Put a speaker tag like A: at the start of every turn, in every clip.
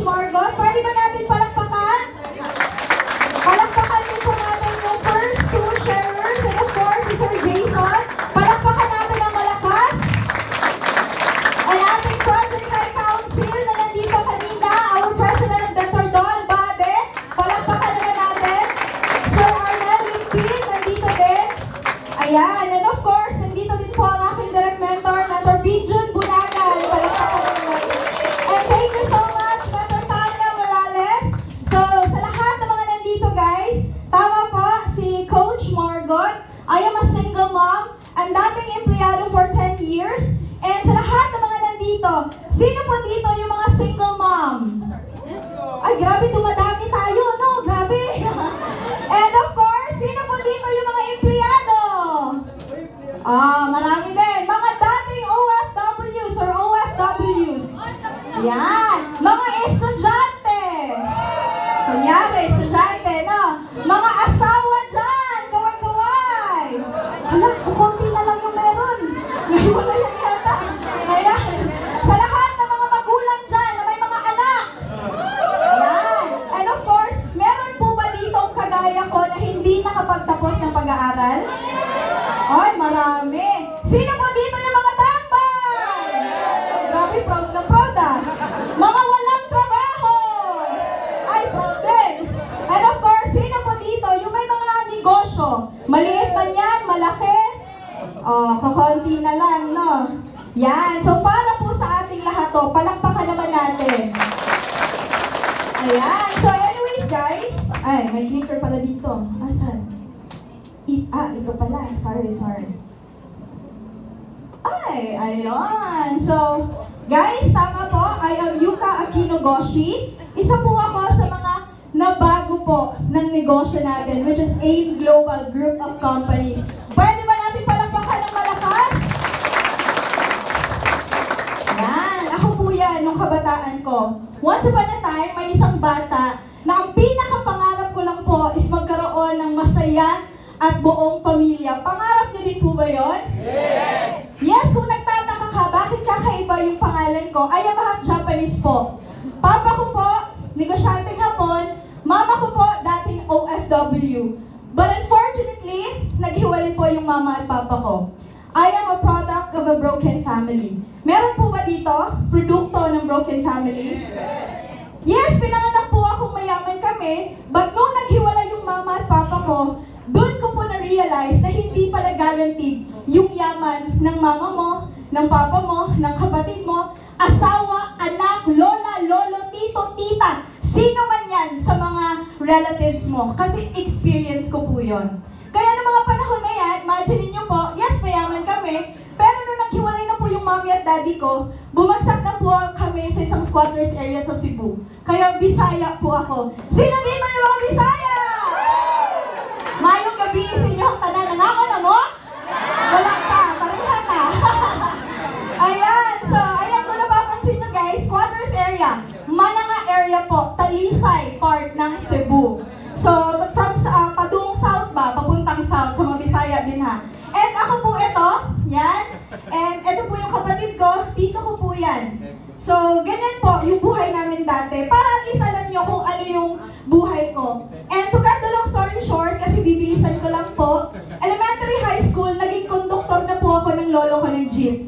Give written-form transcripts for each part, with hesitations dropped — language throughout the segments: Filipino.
A: Margot. Pwede ba natin palakpakan? Palakpakan din po natin yung first two sharers and of course si Sir Jason. Palakpakan natin ang malakas. Ang ating Project High Council na nandito kanina, our President Dr. Don Bade. Palakpakan naman natin. Sir Arnel Limpin, nandito din. Ayan, and of course, nandito din po ang aking direct mentor, Mentor Bijun Bunagal. Palakpakan naman. And thank you so much, Mentor Tanya Morales. So, sa lahat ng mga nandito guys, tama po, si Coach Margot. I am a single mom, ang dating empleyado for 10 years. And sa lahat ng mga nandito, sino po dito yung mga single mom? Ay, grabe, dumadami tayo, no? Grabe. And of course, sino po dito yung mga empleyado? Marami din. Mga dating OFWs or OFWs. Yan. Mga estudyante. Kunyari, estudyante, no? Mga asawa dyan. Kaway-kaway. Hala, kukunti na lang yung meron. Nahiwala yan yata. Ayan. Sa lahat ng mga magulang dyan na may mga anak. Yan. And of course, meron po ba ditong kagaya ko na hindi nakapagtapos ng pag-aaral? Ay, marami. Sino po dito yung mga tambay? Grabe, proud na proud ah. Mga walang trabaho. Ay, proud din. And of course, sino po dito yung may mga negosyo? Maliit man yan, malaki? Kukunti na lang, no? Yan. So, para po sa ating lahat to, palakpakan naman natin. Ayan. So, anyways, guys. Ay, may clicker pala dito. Asan? Ito pala. Sorry. Ay, ayun. So, guys, tama po. I am Yuka Akinogoshi. Isa po ako sa mga nabago po ng negosyo natin, which is AIM Global Group of Companies. Pwede ba natin palakpakan ng malakas? Yan. Ako po yan, nung kabataan ko. Once upon a time, may isang bata na ang pinakapangarap ko lang po is magkaroon ng masaya at buong pamilya. Pangarap niyo din po ba yun? Yes! Yes, kung nagtataka ka, bakit kakaiba yung pangalan ko? I am half Japanese po. Papa ko po, negosyanteng Hapon. Mama ko po, dating OFW. But unfortunately, naghiwalay po yung mama at papa ko. I am a product of a broken family. Meron po ba dito produkto ng broken family? Yes, pinanganak po akong mayaman kami, but nung naghiwalay yung mama at papa ko, doon ko po na-realize na hindi pala guaranteed yung yaman ng mama mo, ng papa mo, ng kapatid mo, asawa, anak, lola, lolo, tito, tita, sino man yan sa mga relatives mo. Kasi experience ko po yun. Kaya noong mga panahon na yan, imagine niyo po, yes, mayaman kami, pero nung naghiwalay na po yung mommy at daddy ko, bumagsak na po kami sa isang squatters area sa Cebu. Kaya Bisaya po ako. Sino dito yung mga Bisaya? Mayong gabi sa inyo ang tanan. Nangako na mo? Wala pa. Pareha na. Ayan. So, ayan kung napapansin nyo guys, squatters area. Mananga area po. Talisay part ng Cebu. So, from padung south ba? Papuntang south. Sa mga Bisaya din ha. And ako po ito. Yan. And ito po yung kapatid ko. Tito ko po yan. So, ganyan po yung buhay namin dati. Para at least alam nyo kung ano yung buhay ko. And to cut the long story short, kasi bibilisan ko lang po, elementary high school, naging conductor na po ako ng lolo ko ng jeep.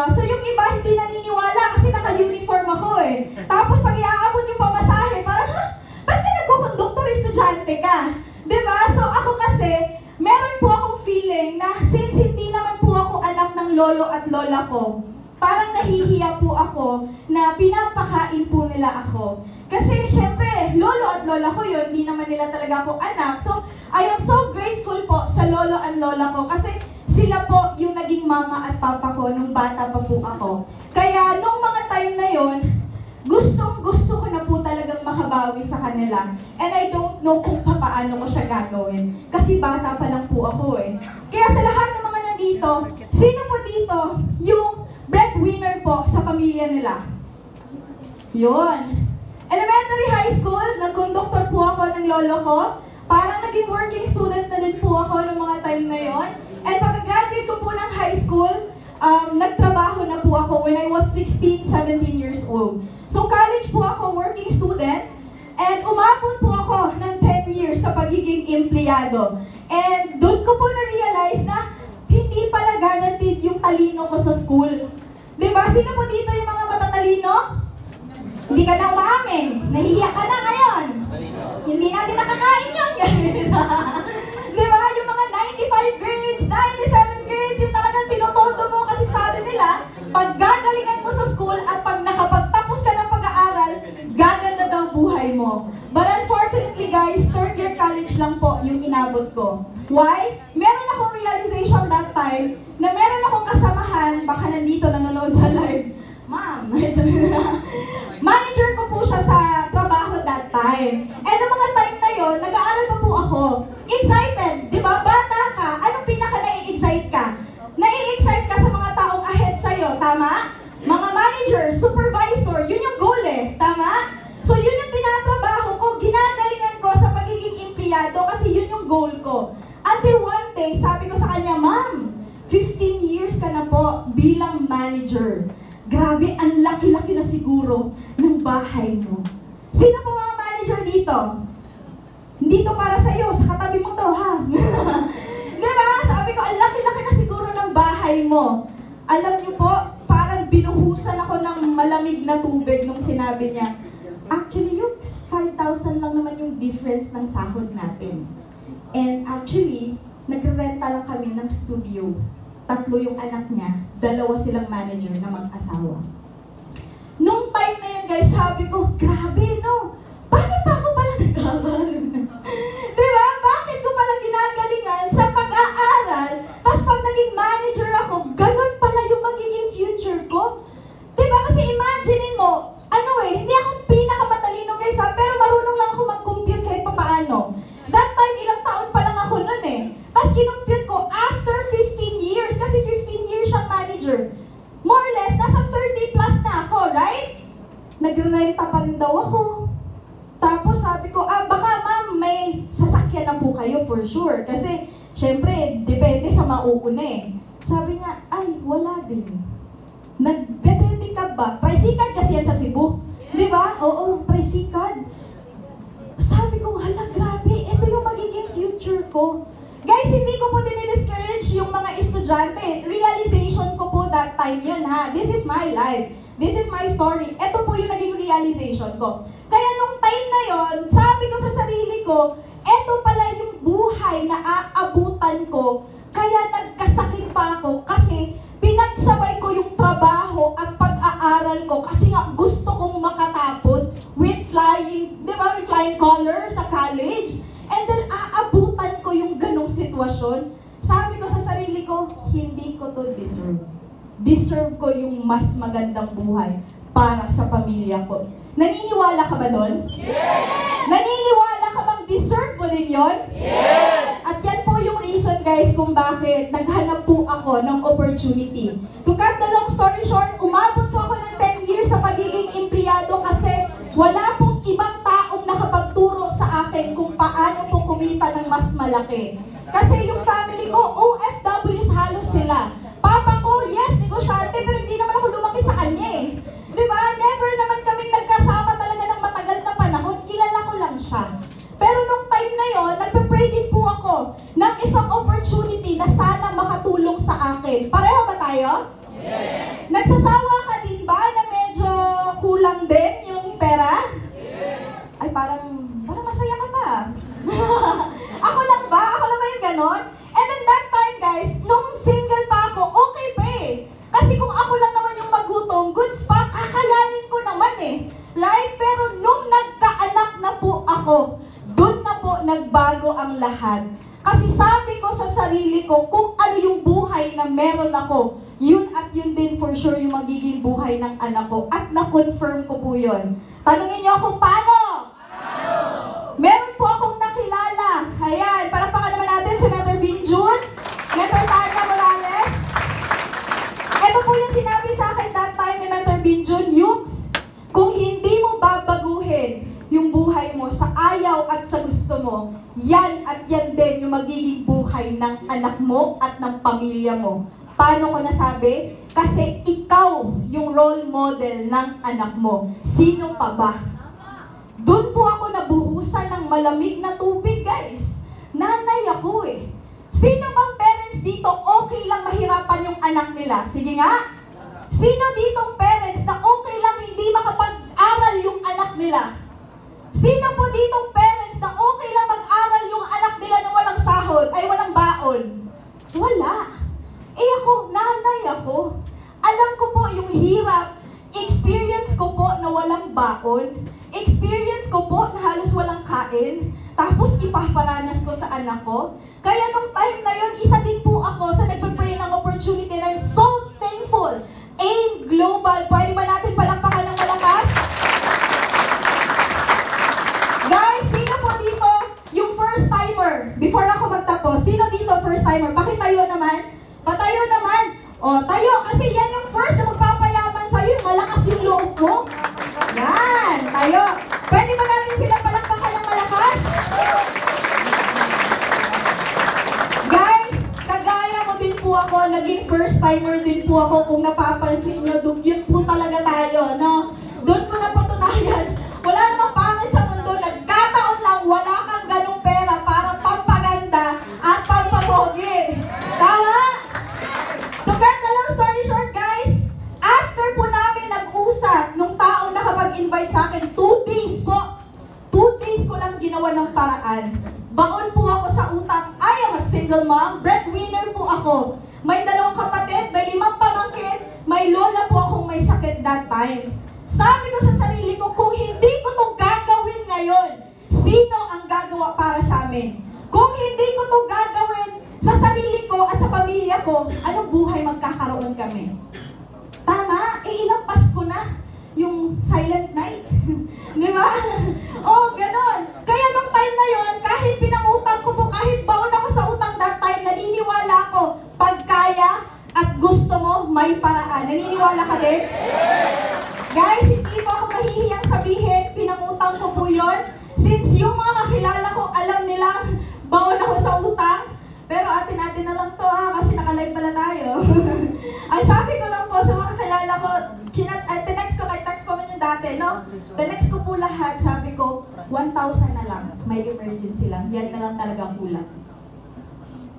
A: So yung iba hindi naniniwala kasi naka-uniform ako eh. Tapos pag iaabot yung pamasahe, parang, ha? Ba't ka nagko-conductor, estudyante ka? Diba? So ako kasi, meron po akong feeling na since hindi naman po ako anak ng lolo at lola ko, parang nahihiya po ako na pinapakain po nila ako. Kasi syempre, lolo at lola ko yun, hindi naman nila talaga ako anak. So, I am so grateful po sa lolo at lola ko kasi sila po yung naging mama at papa ko nung bata pa po ako. Kaya nung mga time na yun, gusto ko na po talagang makabawi sa kanila. And I don't know kung paano ko siya gagawin. Kasi bata pa lang po ako eh. Kaya sa lahat ng mga nandito, sino po dito yung breadwinner po sa pamilya nila? Yun. Elementary high school, nag-conductor po ako ng lolo ko. Parang naging working student na din po ako ng mga time na yon. And pagka-graduate ko po ng high school, nagtrabaho na po ako when I was 16, 17 years old. So college po ako, working student. And umabot po ako ng 10 years sa pagiging empleyado. And doon ko po na-realize na hindi pala guaranteed yung talino ko sa school. Diba? Sino po dito yung mga matatalino? Hindi ka na umaamin. Nahihiya ka na ngayon. Hindi natin nakakain yun, guys. Diba? Yung mga 95 grades, 97 grades, yung talagang tinutodo mo kasi sabi nila, pag gagalingan mo sa school at pag nakapagtapos ka ng pag-aaral, gaganda daw buhay mo. But unfortunately, guys, third year college lang po yung inabot ko. Why? Meron akong realization that time na meron akong kasamahan, baka nandito nanonood sa live. Ma'am, manager ko po siya sa trabaho that time. And noong mga time na yon, nag-aaral pa po ako. Excited, di ba? Bata ka, anong pinaka nai-excite ka? Nai-excite ka sa mga taong ahead sa'yo, tama? Mga manager, supervisor, yun yung goal eh, tama? So yun yung tinatrabaho ko, ginagalingan ko sa pagiging empleyado kasi yun yung goal ko. Until one day, sabi ko sa kanya, Ma'am, 15 years ka na po bilang manager. Grabe, ang laki-laki na siguro ng bahay mo. Sino po mga manager dito? Hindi to para sa'yo, sa katabi mo to, ha? Diba? Sabi ko, ang laki-laki na siguro ng bahay mo. Alam niyo po, parang binuhusan ako ng malamig na tubig nung sinabi niya. Actually, yung 5,000 lang naman yung difference ng sahod natin. And actually, nagre-renta lang kami ng studio. 3 yung anak niya, 2 silang manager na mag-asawa. Nung time na yun, guys, sabi ko, grabe, no? Bakit ako pala nag-aaral? Diba? Bakit ko pala ginagalingan sa pag-aaral? Tapos pag naging manager ako, ganun pala yung magiging future ko. Diba? Kasi imagine mo, hindi ako pinakamatalino guys ha, pero marunong lang ako mag-compute kahit papaano. That time, ilang taon pa lang ako nun eh. Tapos kinumpute ko, after 15 years, kasi 15 years siyang manager, more or less, nasa 30 plus na ako, right? Nagre-renta pa rin daw ako. Tapos sabi ko, baka ma'am, may sasakyan na po kayo for sure. Kasi, syempre, depende sa mauuna eh. Sabi niya, ay, wala din. Nag-between ka ba? Tricycad kasi yan sa Cebu. Di ba? Oo, tricycad. Sabi ko, hala, grabe, ito yung magiging future ko. Guys, hindi ko po dinidiscourage yung mga estudyante. Realization ko po that time yun, ha? This is my life. This is my story. Ito po yung naging realization ko. Kaya nung time na yon, sabi ko sa sarili ko, ito pala yung buhay na aabutan ko. Kaya nagkasakit pa ako kasi pinagsabay ko yung trabaho at pag-aaral ko kasi nga gusto kong makatapos with flying, di ba, with flying colors sa college. And then aabutan ko yung ganong sitwasyon. Sabi ko sa sarili ko, hindi ko to deserve. Deserve ko yung mas magandang buhay para sa pamilya ko. Naniniwala ka ba doon? Yes! Naniniwala ka bang deserve mo din yun? Yes! At yan po yung reason guys kung bakit naghanap po ako ng opportunity. To cut the long story short, umabot po ako ng 10 years sa pagiging empleyado kasi wala pong ibang taong nakapagturo sa akin kung paano po kumita ng mas malaki. Kasi yung family ko, OFWs halos sila. Papa ko, yes, negosyante, pero hindi naman ako lumaki sa kanya eh. Diba? Never naman kaming nagkasama talaga ng matagal na panahon. Kilala ko lang siya. Pero nung time na yon, nagpe-pray din po ako ng isang opportunity na sana makatulong sa akin. Pareho ba tayo? Yes! Nagsasawa ka din ba na medyo kulang din yung pera? Yes! Ay, parang masaya ka pa. Ako lang ba? Ako lang ba yung ganon? And then that time, guys, nung single pa ako, okay pa eh. Kasi kung ako lang naman yung magutom, goods pa, kakayanin ko naman eh. Right? Pero nung nagkaanak na po ako, dun na po nagbago ang lahat. Kasi sabi ko sa sarili ko, kung ano yung buhay na meron ako, yun at yun din for sure yung magiging buhay ng anak ko. At na-confirm ko po yun. Tanungin niyo akong paano? Meron po akong nakilala. Ayan, palakpakan naman natin si Mentor Binjun, Mentor Tanya Morales. Ito po yung sinabi sa akin that time ni Mentor Binjun, Yux, kung hindi mo babaguhin yung buhay mo sa ayaw at sa gusto mo, yan at yan din yung magiging buhay ng anak mo at ng pamilya mo. Paano ko nasabi? Kasi ikaw yung role model ng anak mo. Sino pa ba? Doon po ako nabuhusan ng malamig na tubig, guys. Nanay ako eh. Sino bang parents dito okay lang mahirapan yung anak nila? Sige nga. Sino ditong parents na okay lang hindi makapag-aral yung anak nila? Sino po ditong parents na okay lang mag-aral yung anak nila na walang sahod, ay walang baon? Wala. Eh ako, nanay ako. Alam ko po yung hirap. Experience ko po na walang baon. Experience ko po na halos walang kain. Tapos ipaparanas ko sa anak ko. Kaya nung time na yun, isa din po ako sa nagpe-pray ng opportunity and I'm so thankful. AIM Global. Pwede ba natin palakpakan ng malakas? Guys, sino po dito yung first timer? Before ako magtapos, sino dito first timer? Pakitayo naman. Patayo naman. O, tayo. Kasi yan yung first na magpapayaman sa'yo. Malakas yung loob mo. Yan. Tayo. Pwede ba natin sila palakpakan ng malakas? Guys, kagaya mo din po ako. Naging first timer din po ako. Kung napapansin nyo, dugyot po talaga tayo. No? Doon ko napatunayan. Wala namang pangit sa mundo. Nagkataon lang, wala kang ganong pera para pampaganda at pampapogi. Tama? To cut the long story short, guys, after po namin nag-usap nung taong nakapag-invite sa akin, 2 days po. 2 days ko lang ginawa ng paraan. Baon po ako sa utang. I am a single mom. Breadwinner po ako. May 2 kapatid, may 5 pamangkin, may lola po akong may sakit that time. Sabi ko sa sarili ko, kung hindi ko to gagawin ngayon, sino ang gagawa para sa amin? Kung hindi ko to gagawin sa sarili ko at sa pamilya ko, anong buhay magkakaroon kami? Tama? Ilang Pasko na yung silent night. Di ba? Oh, ganon. Kaya nung time na yon, kahit pinangutang ko po, kahit baon ako sa utang that time, naniniwala ako, pag kaya at gusto mo, may paraan. Naniniwala ka din? Guys, hindi po ako mahihiyang sabihin, pinangutang ko po yun. Since yung mga kakilala ko, alam nilang baon ako sa utang. Pero atin-atin na lang to kasi naka-live pala tayo. Ay, sabi ko lang po sa mga kakilala ko, tinext ko, kay text ko man yung dati, no? Tinext ko po lahat, sabi ko, 1,000 na lang, may emergency lang. Yan na lang talagang kulang.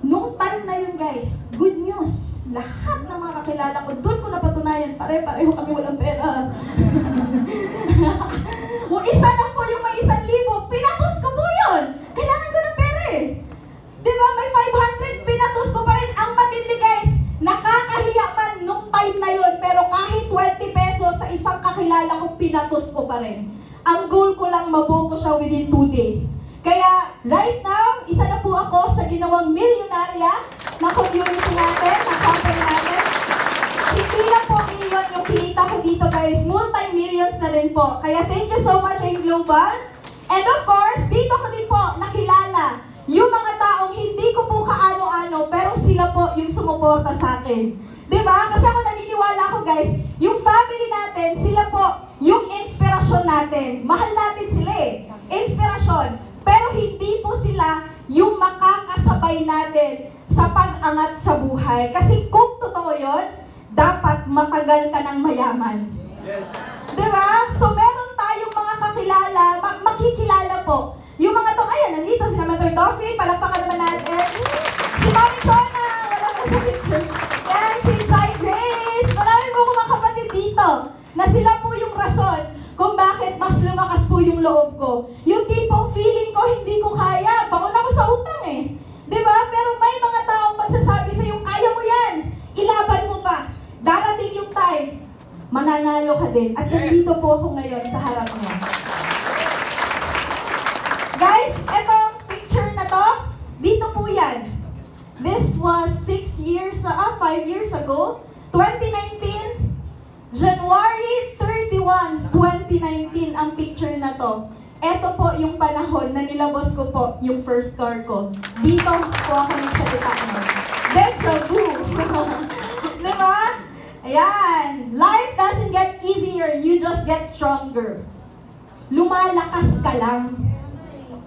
A: Nung time na yun, guys, good news. Lahat ng mga kakilala ko, doon ko napatunayan, pare-pareho kami walang pera. O isa lang po yung may 1,000, pinatos ko po yun. Kailangan ko ng pera eh. Diba, may 500, pinatos ko pa rin. Ang matindi, guys, nakakahiya man nung time na yun, pero kahit 20 pesos sa isang kakilala ko, pinatos ko pa rin. Ang goal ko lang, mabuo ko siya within 2 days. Kaya, right now, isa na po ako sa ginawang milyonarya ng community natin, ng company natin. Hindi lang po million yung kinita ko dito, guys. Multi-millions na rin po. Kaya thank you so much, AIM Global. And of course, dito ko din po nakilala yung mga taong hindi ko po kaano-ano, pero sila po yung sumuporta sa akin. Diba? Kasi ako naniniwala ko, guys, yung family natin, sila po yung inspirasyon natin. Mahal natin sila eh. Inspirasyon. Pero hindi po sila yung makakasabay natin sa pag-angat sa buhay. Kasi kung totoo yun, dapat matagal ka ng mayaman. Yes. Diba? So meron tayong mga kakilala, makikilala po. Yung mga to, ayan, nandito si Mother Toffee, palakpakan naman natin. Si Mami Chona, wala pa sa picture. Yan, si Zai Grace. Marami po mga kapatid dito na sila po yung rason kung bakit mas lumakas po yung loob ko. Yung tipong feeling ko, hindi ko kaya. Baon ako sa utang eh. Diba? Pero may mga taong magsasabi sa'yo, kaya mo yan. Ilaban mo pa. Darating yung time, mananalo ka din. At nandito po ako ngayon sa harap niya. Guys, etong picture na to, dito po yan. This was 5 years ago. 2019, January 31, 2019 ang picture na to. Ito po yung panahon na nilabas ko po yung first car ko. Dito po ako nagsalita mo. Deja vu. Diba? Ayan. Life doesn't get easier. You just get stronger. Lumalakas ka lang.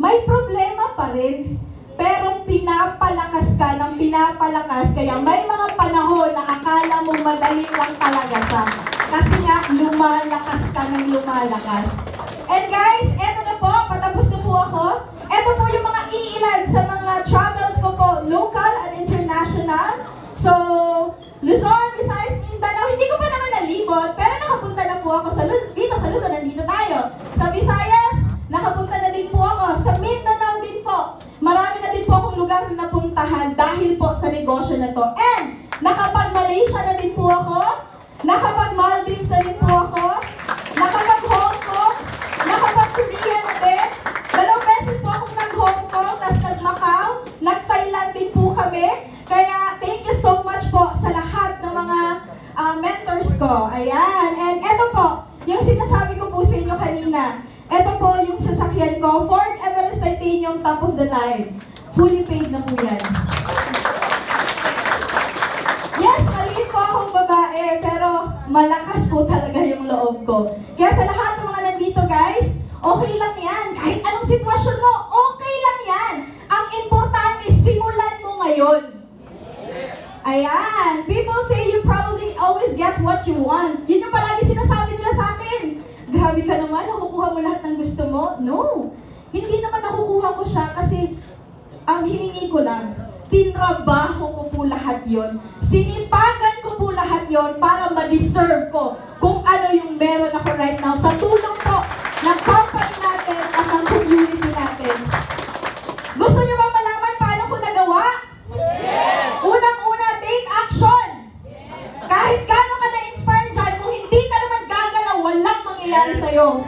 A: May problema pa rin. Pero pinapalakas ka ng pinapalakas. Kaya may mga panahon na akala mo madali lang talaga siya. Kasi nga, lumalakas ka ng lumalakas. And guys, eto na ilan sa mga travels ko po, local and international. So, Luzon, Visayas, Mindanao, hindi ko pa naman nalibot, pero nakapunta na po ako dito sa Luzon, nandito tayo. Sa Visayas, nakapunta na din po ako. Sa Mindanao din po. Marami na din po akong lugar na napuntahan dahil po sa negosyo na to. And, nakapag-Malaysia na din po ako, nakapag-Maldives na din po ako, nakapag-Hong Kong, nakapag-Korea na din. 2 beses po akong nag-Hong Kong, tapos nag-Macau, nag-Thailand din po kami. Kaya, thank you so much po sa lahat ng mga mentors ko. Ayan. And eto po, yung sinasabi ko po sa inyo kanina, eto po yung sasakyan ko, Ford Everest Titanium Top of the Line. Fully paid na po yan. Yes, maliit po akong babae, pero malakas po talaga yung loob ko. Kaya sa lahat ng mga nandito guys, okay lang yan. Kahit anong sitwasyon mo, okay lang yan. Ang importante, simulan mo ngayon. Ayan. People say you probably always get what you want. Yun yung palagi sinasabi nila sa akin. Grabe ka naman, nakukuha mo lahat ng gusto mo? No. Hindi naman nakukuha ko siya kasi ang hiningi ko lang. Tinrabaho ko po lahat yon. Sinipagan ko po lahat yon para ma-deserve ko kung ano yung meron ako right now sa tulong po ng company natin at ng community natin. Gusto nyo bang malaman paano ko nagawa? Yes! Unang-una, take action! Yes! Kahit gano'n ka na-inspire dyan, kung hindi ka naman gagalaw, walang mangyayari sa'yo.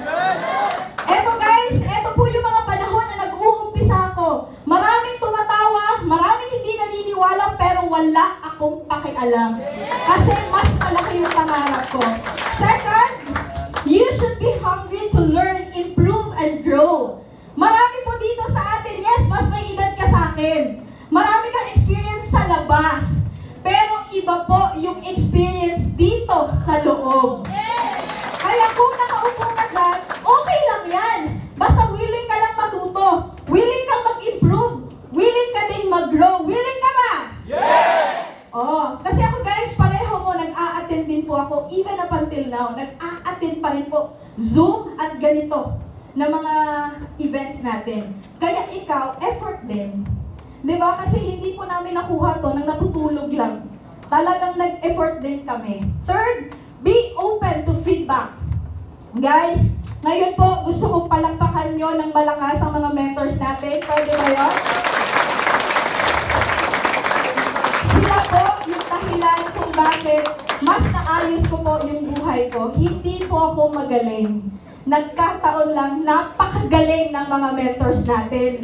A: Eto guys, eto po yung mga panahon na nag-uumpisa ako. Maraming tumatawa, maraming hindi naniniwala, pero wala akong pakialam. Kasi mas malaki yung pangarap ko. Second, you should be hungry to learn, improve, and grow. Marami po dito sa atin, yes, mas may edad ka sa akin. Marami kang experience sa labas. Pero iba po yung experience dito sa loob. Kaya kung nakaupo ka dyan, okay lang yan. Basta willing ka lang matuto. Willing kang mag-improve. Willing ka din mag-grow. Willing ka ba? Yes! Oh, kasi ako guys, pareho mo, nag-a-attend din po ako, even up until now, nag-a-attend pa rin po Zoom at ganito na mga events natin. Kaya ikaw, effort din. Diba? Kasi hindi po namin nakuha to nang natutulog lang. Talagang nag-effort din kami. Third, be open to feedback. Guys, ngayon po, gusto kong palakpakan nyo ng malakas ang mga mentors natin. Pwede ba yun? Sila po yung dahilan kung bakit mas naayos ko po yung buhay ko. Hindi po ako magaling. Nagkataon lang, napakagaling ng mga mentors natin.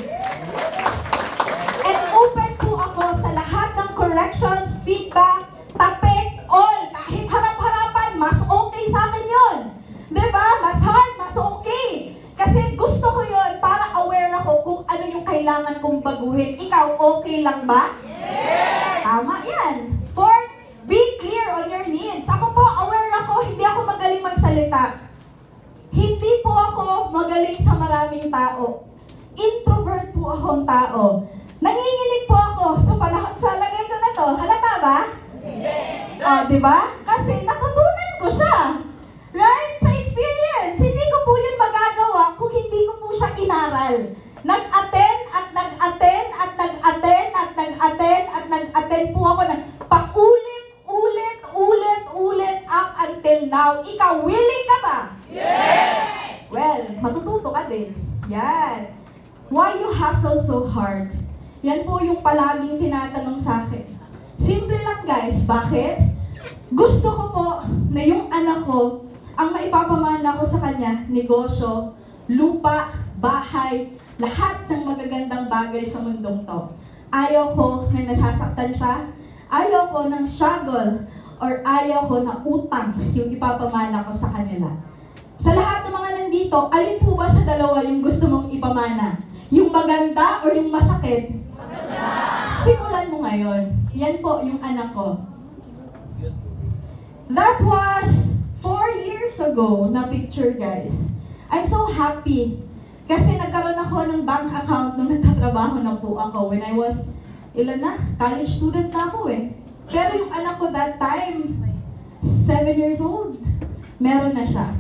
A: And open po ako sa lahat ng corrections, feedback, tapik, all. Kahit harap-harapan, mas okay sa akin yun. Diba? Mas hard, mas okay. Kasi gusto ko yun para aware ako kung ano yung kailangan kong baguhin. Ikaw, okay lang ba? Yes! Tama yan. Fourth, be clear on your needs. Ako po, aware ako, hindi ako magaling magsalita. Hindi po ako magaling sa maraming tao. Introvert po akong tao. Nanginginig po ako sa lagay ko na to. Halata ba? Hindi. Diba? Kasi natutunan ko siya. Right? Sa experience. Hindi ko po yun magagawa kung hindi ko po siya inaral. Nag-attend at nag-attend at nag-attend at nag-attend at nag-attend po ako ng paulit-ulit up until now. Ikaw, willing ka ba? Yes! Well, matututo ka din. Yan. Why you hustle so hard? Yan po yung palaging tinatanong sa akin. Simple lang guys, bakit? Gusto ko po na yung anak ko, ang maipapamana ko sa kanya, negosyo, lupa, bahay, lahat ng magagandang bagay sa mundong to. Ayaw ko na nasasaktan siya, ayaw ko ng struggle, or ayaw ko na utang yung ipapamana ko sa kanila. Sa lahat ng mga nandito, alin po ba sa dalawa yung gusto mong ipamana? Yung maganda or yung masakit? Maganda! Simulan mo ngayon. Yan po yung anak ko. That was 4 years ago na picture, guys. I'm so happy. Kasi nagkaroon ako ng bank account nung nagtatrabaho na po ako. When I was, college student na ako eh. Pero yung anak ko that time, 7 years old, meron na siya.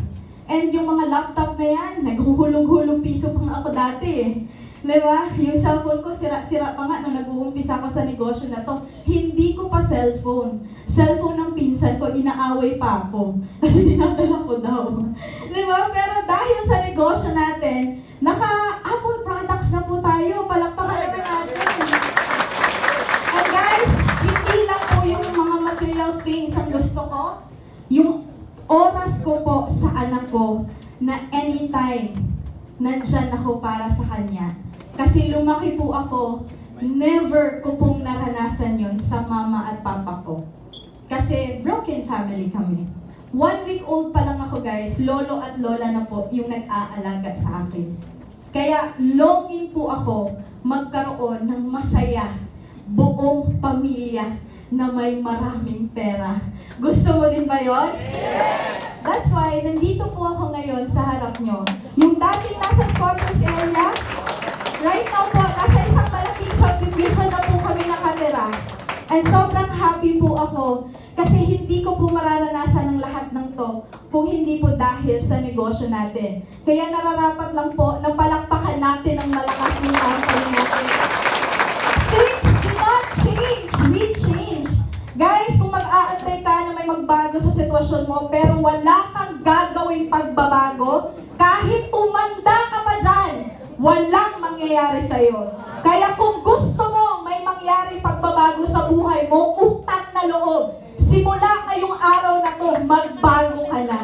A: And yung mga laptop na yan, naghuhulog-hulog piso pa nga ako dati eh. Diba? Yung cellphone ko, sira-sira pa nga nung nag-uumpisa ko sa negosyo na to. Hindi ko pa cellphone. Cellphone ng pinsan ko, inaaway pa ako. Kasi dinadala ko daw. Diba? Pero dahil sa negosyo natin, naka-Apple products na po tayo. Palakpakan naman natin. And guys, hindi lang po yung mga material things ang gusto ko. Yung oras ko po sa anak ko na anytime, nandyan ako para sa kanya. Kasi lumaki po ako, never ko pong naranasan yon sa mama at papa ko. Kasi broken family kami. 1 week old pa lang ako guys, lolo at lola na po yung nag-aalaga sa akin. Kaya longing po ako magkaroon ng masaya, buong pamilya na may maraming pera. Gusto mo din ba yon? Yes! That's why, nandito po ako ngayon sa harap nyo. Yung dating nasa squatters area, right now po, nasa isang malaking subdivision na po kami nakatira. And sobrang happy po ako kasi hindi ko po mararanasan ang lahat ng to kung hindi po dahil sa negosyo natin. Kaya nararapat lang po na palakpakan natin ang malakas ng company natin. Things do not change. We change. Guys, kung mag-aantay ka na may magbago sa sitwasyon mo pero wala kang gagawing pagbabago, kahit tumanda ka pa dyan, walang mangyayari sa'yo. Kaya kung gusto mo may mangyari pagbabago sa buhay mo, utang na loob. Simula ngayong araw na to, magbago ka na.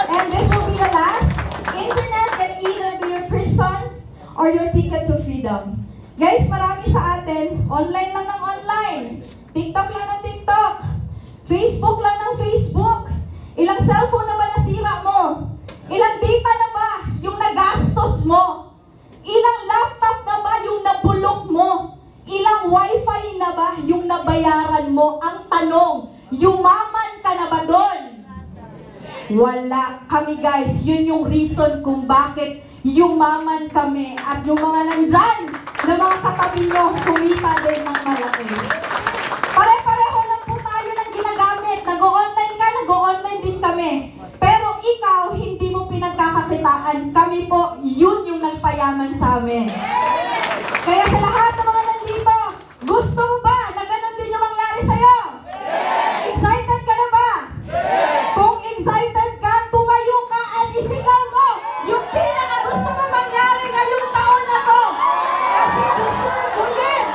A: And this will be the last. Internet can either be your prison or your ticket to freedom. Guys, marami sa atin, online lang ng online. TikTok lang ng TikTok. Facebook lang ng Facebook. Ilang cellphone na ba nasira mo? Ilang data na ba yung nagastos mo? Ilang laptop na ba yung nabulok mo? Ilang wifi na ba yung nabayaran mo? Ang tanong, yumaman ka na ba doon? Wala kami guys. Yun yung reason kung bakit yumaman kami. At yung mga nandyan na mga katabi nyo, kumita din ng malaki. Pare-pareho lang po tayo ng ginagamit. Nag-o-online ka, nag-o-online din kami. Pero ikaw, hindi mo pinagkakakitaan. Kami po, yun yung nagpayaman sa amin. Kaya sa lahat ng mga nandito, gusto mo ba na ganun din yung mangyari sa'yo? Excited ka na ba? Kung excited ka, tumayo ka at isigaw mo yung pinaka-gusto mo mangyari ngayong taon na to. Kasi deserve mo yan.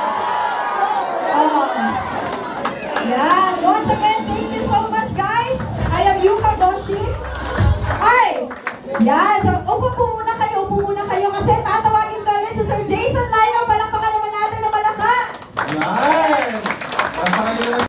A: Yan. Once again, thank you so much guys. I am Yuka Doshi. Ay! Yan. So, upo po